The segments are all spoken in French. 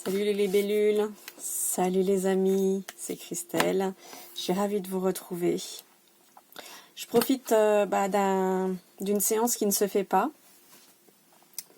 Salut les libellules, salut les amis, c'est Christelle, je suis ravie de vous retrouver. Je profite d'une séance qui ne se fait pas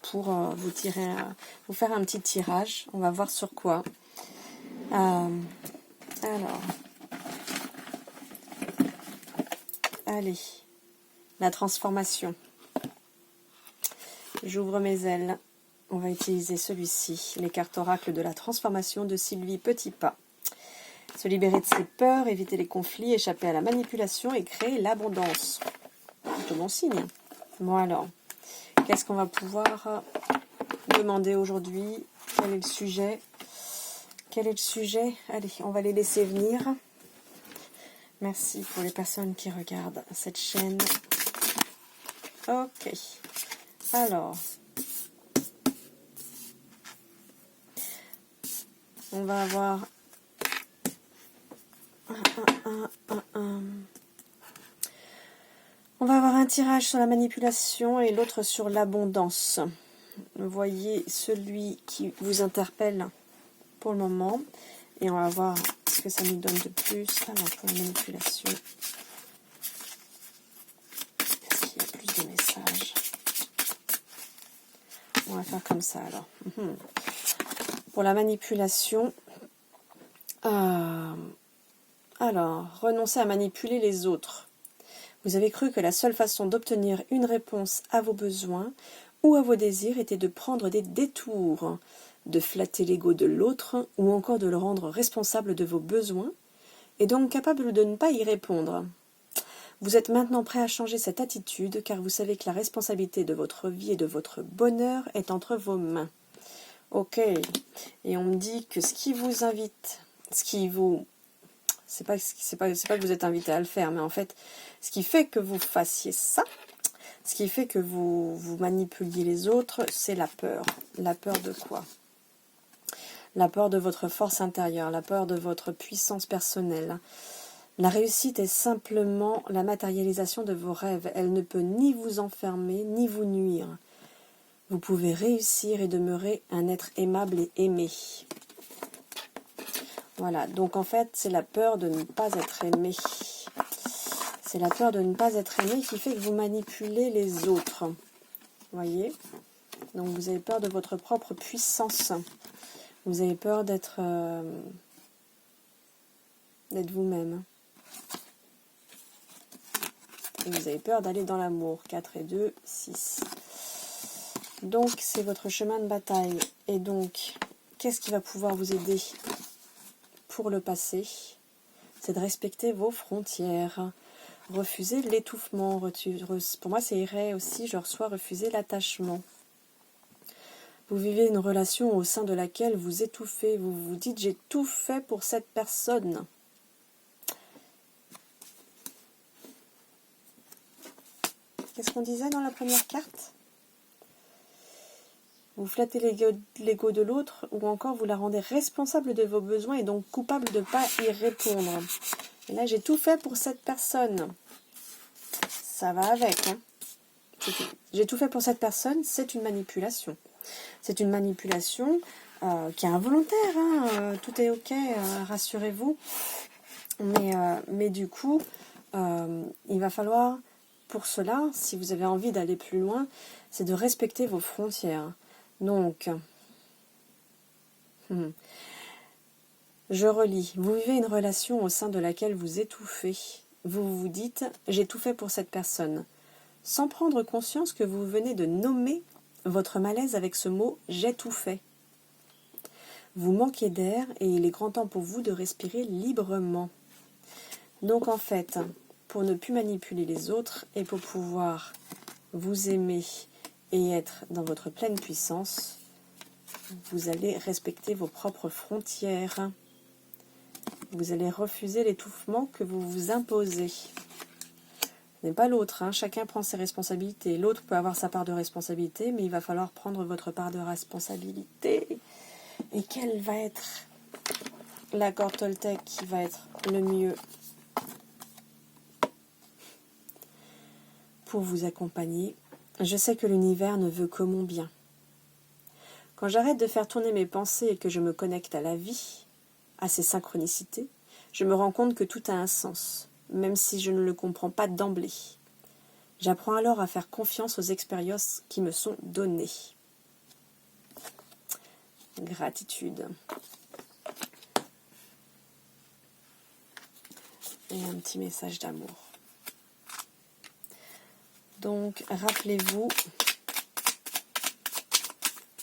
pour vous faire un petit tirage, on va voir sur quoi. Allez, la transformation. J'ouvre mes ailes. On va utiliser celui-ci, les cartes oracles de la transformation de Sylvie Petitpas. Se libérer de ses peurs, éviter les conflits, échapper à la manipulation et créer l'abondance. Plutôt bon signe. Bon alors, qu'est-ce qu'on va pouvoir demander aujourd'hui? Quel est le sujet? Allez, on va les laisser venir. Merci pour les personnes qui regardent cette chaîne. Ok. Alors, on va avoir on va avoir un tirage sur la manipulation et l'autre sur l'abondance. Voyez celui qui vous interpelle pour le moment et on va voir ce que ça nous donne de plus. Alors pour la manipulation, est-ce qu'il y a plus de messages? On va faire comme ça alors. Pour la manipulation, alors, renoncer à manipuler les autres. Vous avez cru que la seule façon d'obtenir une réponse à vos besoins ou à vos désirs était de prendre des détours, de flatter l'ego de l'autre ou encore de le rendre responsable de vos besoins et donc capable de ne pas y répondre. Vous êtes maintenant prêt à changer cette attitude car vous savez que la responsabilité de votre vie et de votre bonheur est entre vos mains. Ok, et on me dit que ce qui vous invite, c'est pas que vous êtes invité à le faire, mais en fait, ce qui fait que vous fassiez ça, ce qui fait que vous manipuliez les autres, c'est la peur. La peur de quoi? La peur de votre force intérieure, la peur de votre puissance personnelle. La réussite est simplement la matérialisation de vos rêves. Elle ne peut ni vous enfermer, ni vous nuire. Vous pouvez réussir et demeurer un être aimable et aimé. Voilà, donc en fait, c'est la peur de ne pas être aimé. C'est la peur de ne pas être aimé qui fait que vous manipulez les autres. Voyez? Donc vous avez peur de votre propre puissance. Vous avez peur d'être vous-même. Et vous avez peur d'aller dans l'amour. 4 et 2, 6. Donc c'est votre chemin de bataille. Et donc, qu'est-ce qui va pouvoir vous aider pour le passé? C'est de respecter vos frontières. Refuser l'étouffement. Pour moi, c'est irait aussi, je reçois refuser l'attachement. Vous vivez une relation au sein de laquelle vous étouffez. Vous vous dites, j'ai tout fait pour cette personne. Qu'est-ce qu'on disait dans la première carte? Vous flattez l'ego de l'autre ou encore vous la rendez responsable de vos besoins et donc coupable de ne pas y répondre. Et là, j'ai tout fait pour cette personne. Ça va avec. Hein. J'ai tout fait pour cette personne, c'est une manipulation. C'est une manipulation qui est involontaire. Hein. Tout est ok, rassurez-vous. Mais du coup, il va falloir, pour cela, si vous avez envie d'aller plus loin, c'est de respecter vos frontières. Donc, je relis. Vous vivez une relation au sein de laquelle vous étouffez. Vous vous dites, j'ai tout fait pour cette personne. Sans prendre conscience que vous venez de nommer votre malaise avec ce mot « j'ai tout fait ». Vous manquez d'air et il est grand temps pour vous de respirer librement. Donc en fait, pour ne plus manipuler les autres et pour pouvoir vous aimer et être dans votre pleine puissance, vous allez respecter vos propres frontières. Vous allez refuser l'étouffement que vous vous imposez. Ce n'est pas l'autre, hein. Chacun prend ses responsabilités. L'autre peut avoir sa part de responsabilité, mais il va falloir prendre votre part de responsabilité. Et quel va être l'accord Toltec qui va être le mieux pour vous accompagner? Je sais que l'univers ne veut que mon bien. Quand j'arrête de faire tourner mes pensées et que je me connecte à la vie, à ses synchronicités, je me rends compte que tout a un sens, même si je ne le comprends pas d'emblée. J'apprends alors à faire confiance aux expériences qui me sont données. Gratitude. Et un petit message d'amour. Donc, rappelez-vous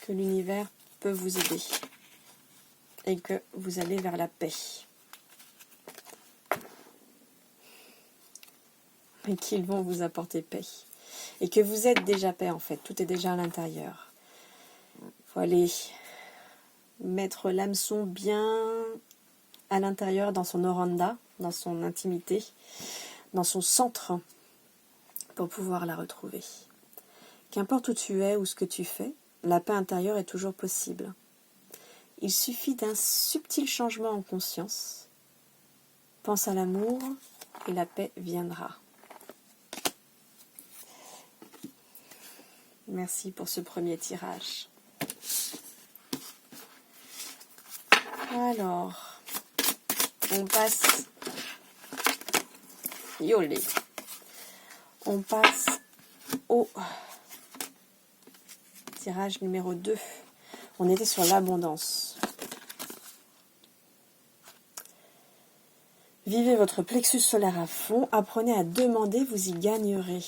que l'univers peut vous aider et que vous allez vers la paix. Et qu'ils vont vous apporter paix. Et que vous êtes déjà paix en fait, tout est déjà à l'intérieur. Il faut aller mettre l'hameçon bien à l'intérieur dans son oranda, dans son intimité, dans son centre, pour pouvoir la retrouver. Qu'importe où tu es ou ce que tu fais, la paix intérieure est toujours possible. Il suffit d'un subtil changement en conscience. Pense à l'amour et la paix viendra. Merci pour ce premier tirage. Alors, on passe... Yolé. On passe au tirage numéro 2. On était sur l'abondance. Vivez votre plexus solaire à fond. Apprenez à demander, vous y gagnerez.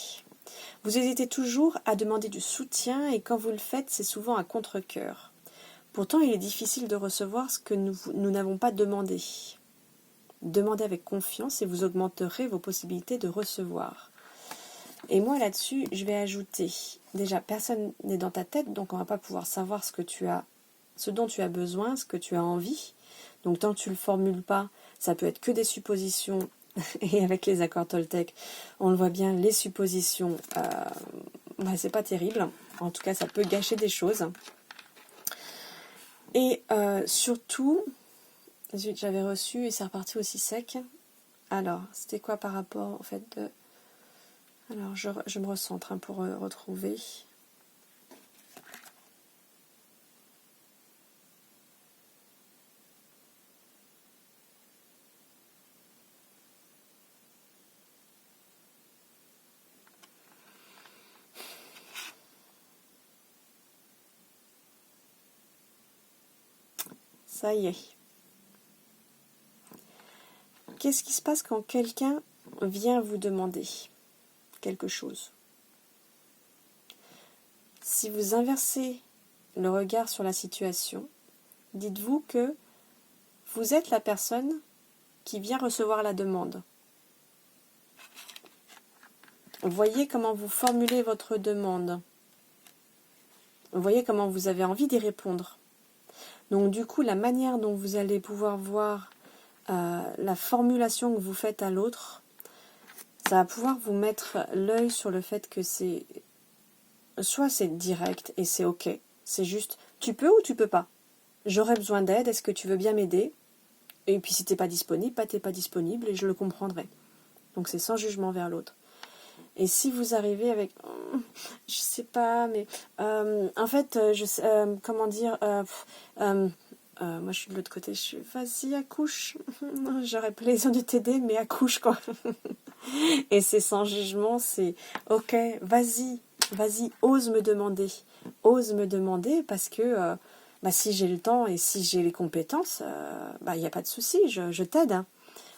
Vous hésitez toujours à demander du soutien et quand vous le faites, c'est souvent à contre-cœur. Pourtant, il est difficile de recevoir ce que nous n'avons pas demandé. Demandez avec confiance et vous augmenterez vos possibilités de recevoir. Et moi, là-dessus, je vais ajouter, déjà, personne n'est dans ta tête, donc on ne va pas pouvoir savoir ce dont tu as besoin, ce que tu as envie. Donc, tant que tu ne le formules pas, ça peut être que des suppositions. Et avec les accords Toltec, on le voit bien, les suppositions, c'est pas terrible. En tout cas, ça peut gâcher des choses. Et surtout, zut, j'avais reçu et c'est reparti aussi sec. Alors, c'était quoi par rapport au fait de... Alors, je me recentre pour retrouver. Ça y est. Qu'est-ce qui se passe quand quelqu'un vient vous demander quelque chose? Si vous inversez le regard sur la situation, dites-vous que vous êtes la personne qui vient recevoir la demande. Voyez comment vous formulez votre demande. Voyez comment vous avez envie d'y répondre. Donc du coup, la manière dont vous allez pouvoir voir la formulation que vous faites à l'autre, ça va pouvoir vous mettre l'œil sur le fait que c'est... Soit c'est direct et c'est ok, c'est juste, tu peux ou tu peux pas. J'aurais besoin d'aide, est-ce que tu veux bien m'aider? Et puis si t'es pas disponible, t'es pas disponible et je le comprendrai. Donc c'est sans jugement vers l'autre. Et si vous arrivez avec, je sais pas, mais en fait, comment dire, moi je suis de l'autre côté, je suis, vas-y, accouche. J'aurais plaisir de t'aider, mais accouche quoi. Et c'est sans jugement, c'est ok, vas-y, ose me demander parce que si j'ai le temps et si j'ai les compétences, y a pas de souci, je t'aide, hein,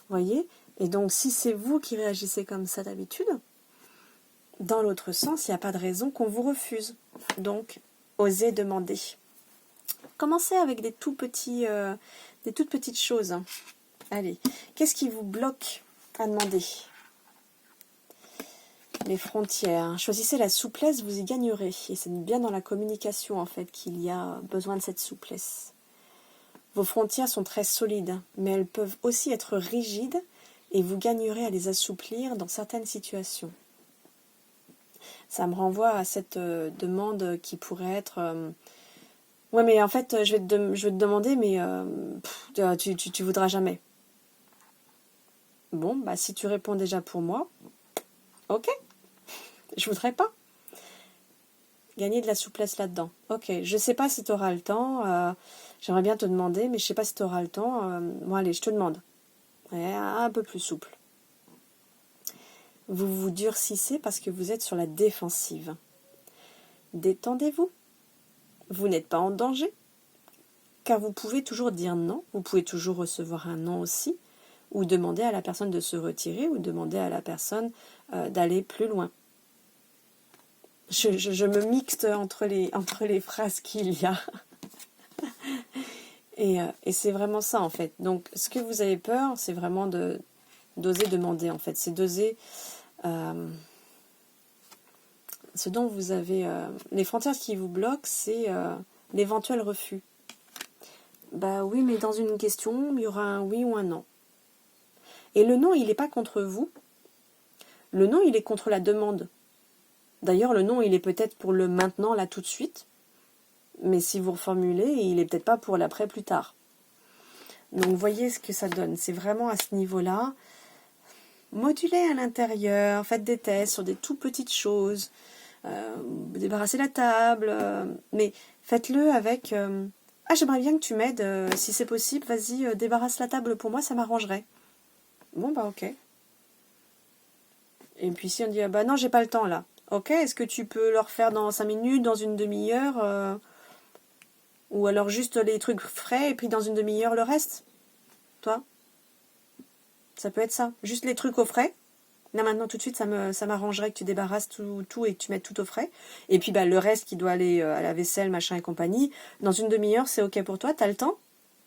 voyez. Et donc si c'est vous qui réagissez comme ça d'habitude, dans l'autre sens, il n'y a pas de raison qu'on vous refuse. Donc, osez demander. Commencez avec des toutes petites choses. Allez, qu'est-ce qui vous bloque à demander? Les frontières. Choisissez la souplesse, vous y gagnerez. Et c'est bien dans la communication, en fait, qu'il y a besoin de cette souplesse. Vos frontières sont très solides, mais elles peuvent aussi être rigides et vous gagnerez à les assouplir dans certaines situations. Ça me renvoie à cette demande qui pourrait être... ouais, mais en fait, je vais te demander, mais tu voudras jamais. Bon, si tu réponds déjà pour moi, ok, je voudrais pas. Gagner de la souplesse là-dedans. Ok, je sais pas si tu auras le temps. J'aimerais bien te demander, mais je sais pas si tu auras le temps. Bon, allez, je te demande. Ouais, un peu plus souple. Vous vous durcissez parce que vous êtes sur la défensive. Détendez-vous. Vous n'êtes pas en danger. Car vous pouvez toujours dire non. Vous pouvez toujours recevoir un non aussi. Ou demander à la personne de se retirer. Ou demander à la personne d'aller plus loin. Je me mixte entre les phrases qu'il y a. Et c'est vraiment ça en fait. Donc ce que vous avez peur, c'est vraiment d'oser demander en fait. C'est d'oser ce dont vous avez... les frontières qui vous bloquent, c'est l'éventuel refus. Bah oui, mais dans une question, il y aura un oui ou un non. Et le non, il n'est pas contre vous. Le non, il est contre la demande. D'ailleurs, le non, il est peut-être pour le maintenant, là, tout de suite. Mais si vous reformulez, il est peut-être pas pour l'après, plus tard. Donc, voyez ce que ça donne. C'est vraiment à ce niveau-là. Modulez à l'intérieur, faites des tests sur des tout petites choses. Débarrassez la table. Mais faites-le avec... ah, j'aimerais bien que tu m'aides. Si c'est possible, vas-y, débarrasse la table pour moi, ça m'arrangerait. Bon, bah ok. Et puis si on dit, ah bah non, j'ai pas le temps là. Ok, est-ce que tu peux le refaire dans 5 minutes, dans une demi-heure ou alors juste les trucs frais et puis dans une demi-heure le reste? Toi? Ça peut être ça. Juste les trucs au frais. Là maintenant tout de suite ça m'arrangerait que tu débarrasses tout et que tu mettes tout au frais. Et puis bah le reste qui doit aller à la vaisselle, machin et compagnie. Dans une demi-heure c'est ok pour toi? T'as le temps?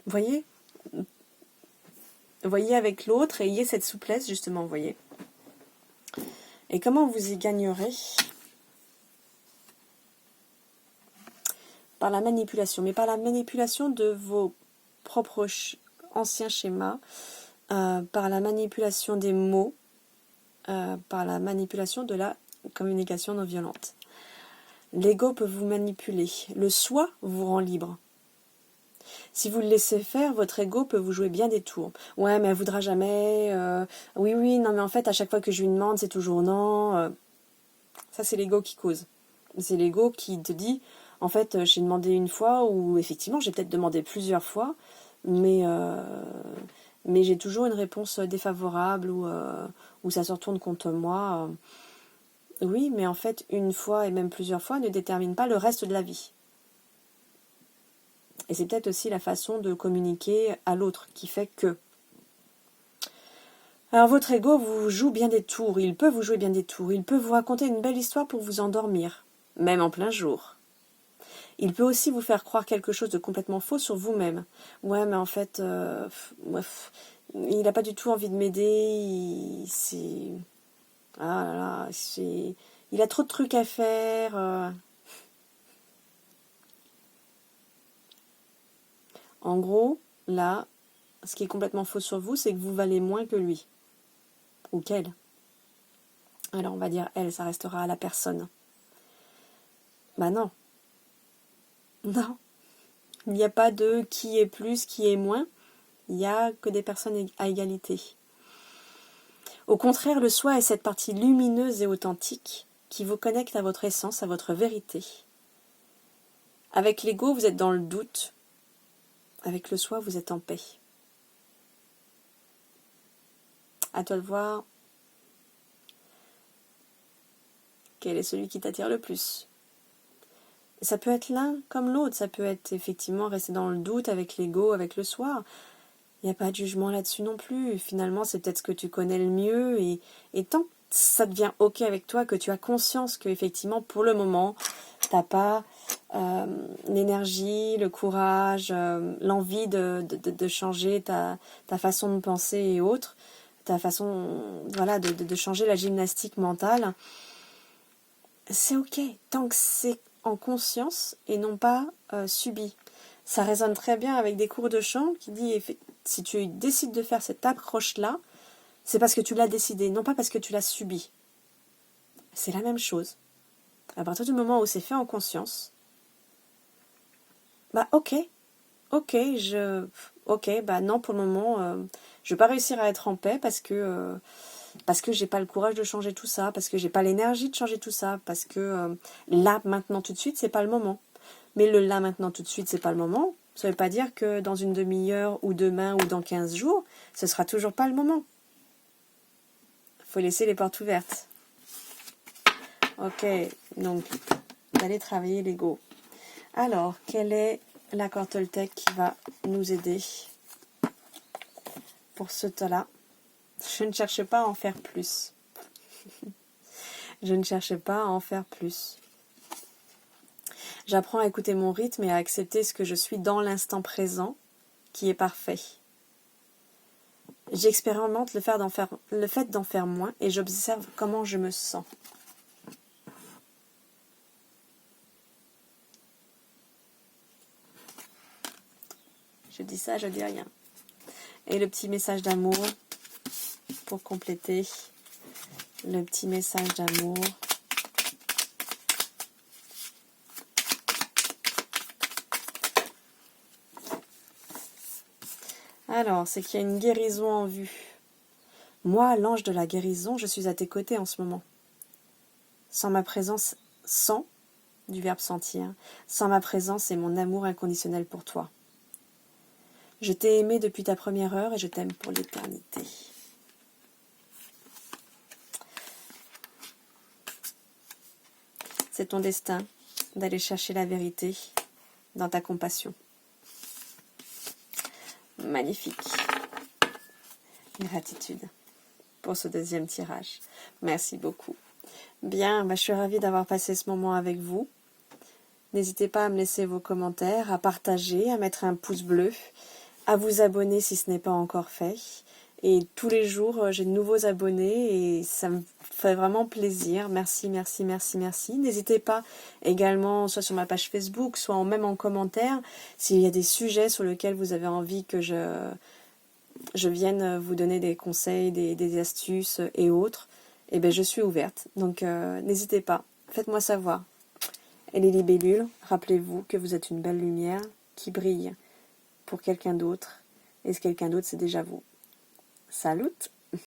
Voyez? Voyez avec l'autre et ayez cette souplesse justement, voyez. Et comment vous y gagnerez? Par la manipulation, mais par la manipulation de vos propres anciens schémas, par la manipulation des mots, par la manipulation de la communication non violente. L'ego peut vous manipuler, le soi vous rend libre. Si vous le laissez faire, votre ego peut vous jouer bien des tours. Ouais, mais elle voudra jamais. Oui, non, mais en fait, à chaque fois que je lui demande, c'est toujours non. Ça, c'est l'ego qui cause. C'est l'ego qui te dit, en fait, j'ai demandé une fois, ou effectivement, j'ai peut-être demandé plusieurs fois, mais j'ai toujours une réponse défavorable, ou ça se retourne contre moi. Oui, mais en fait, une fois et même plusieurs fois ne détermine pas le reste de la vie. Et c'est peut-être aussi la façon de communiquer à l'autre qui fait que. Alors votre ego vous joue bien des tours, il peut vous jouer bien des tours, il peut vous raconter une belle histoire pour vous endormir, même en plein jour. Il peut aussi vous faire croire quelque chose de complètement faux sur vous-même. Ouais, mais en fait, il n'a pas du tout envie de m'aider, ah là là, il a trop de trucs à faire. En gros, là, ce qui est complètement faux sur vous, c'est que vous valez moins que lui. Ou qu'elle. Alors on va dire elle, ça restera à la personne. Bah non. Non. Il n'y a pas de qui est plus, qui est moins. Il n'y a que des personnes à égalité. Au contraire, le soi est cette partie lumineuse et authentique qui vous connecte à votre essence, à votre vérité. Avec l'ego, vous êtes dans le doute. Avec le soi, vous êtes en paix. À toi de voir quel est celui qui t'attire le plus. Ça peut être l'un comme l'autre, ça peut être effectivement rester dans le doute avec l'ego, avec le soi. Il n'y a pas de jugement là-dessus non plus. Finalement, c'est peut-être ce que tu connais le mieux. Et tant que ça devient ok avec toi, que tu as conscience que effectivement, pour le moment, tu n'as pas l'énergie, le courage, l'envie de changer ta façon de penser et autres, ta façon de changer la gymnastique mentale, c'est ok. Tant que c'est en conscience et non pas subi. Ça résonne très bien avec des cours de chant qui dit si tu décides de faire cette approche-là, c'est parce que tu l'as décidé, non pas parce que tu l'as subi. C'est la même chose. À partir du moment où c'est fait en conscience, bah ok, bah non, pour le moment, je vais pas réussir à être en paix parce que parce que j'ai pas le courage de changer tout ça, parce que j'ai pas l'énergie de changer tout ça, parce que là, maintenant, tout de suite, c'est pas le moment. Mais le là, maintenant, tout de suite, c'est pas le moment. Ça veut pas dire que dans une demi-heure, ou demain, ou dans 15 jours, ce sera toujours pas le moment. Faut laisser les portes ouvertes. Ok, donc, d'aller travailler l'ego. Alors, quelle est l'accord Toltec qui va nous aider pour ce temps-là? Je ne cherche pas à en faire plus. Je ne cherche pas à en faire plus. J'apprends à écouter mon rythme et à accepter ce que je suis dans l'instant présent, qui est parfait. J'expérimente le fait d'en faire moins et j'observe comment je me sens. Je dis ça, je dis rien. Et le petit message d'amour, pour compléter, le petit message d'amour. Alors, c'est qu'il y a une guérison en vue. Moi, l'ange de la guérison, je suis à tes côtés en ce moment. Sans ma présence, sans, du verbe sentir, sans ma présence et mon amour inconditionnel pour toi. Je t'ai aimé depuis ta première heure et je t'aime pour l'éternité. C'est ton destin d'aller chercher la vérité dans ta compassion. Magnifique. Gratitude pour ce deuxième tirage. Merci beaucoup. Bien, je suis ravie d'avoir passé ce moment avec vous. N'hésitez pas à me laisser vos commentaires, à partager, à mettre un pouce bleu, à vous abonner si ce n'est pas encore fait. Et tous les jours, j'ai de nouveaux abonnés et ça me fait vraiment plaisir. Merci, merci, merci, merci. N'hésitez pas également, soit sur ma page Facebook, soit même en commentaire, s'il y a des sujets sur lesquels vous avez envie que je vienne vous donner des conseils, des astuces et autres. Eh bien, je suis ouverte. Donc, n'hésitez pas. Faites-moi savoir. Et les libellules, rappelez-vous que vous êtes une belle lumière qui brille pour quelqu'un d'autre. Et ce quelqu'un d'autre, c'est déjà vous. Salut!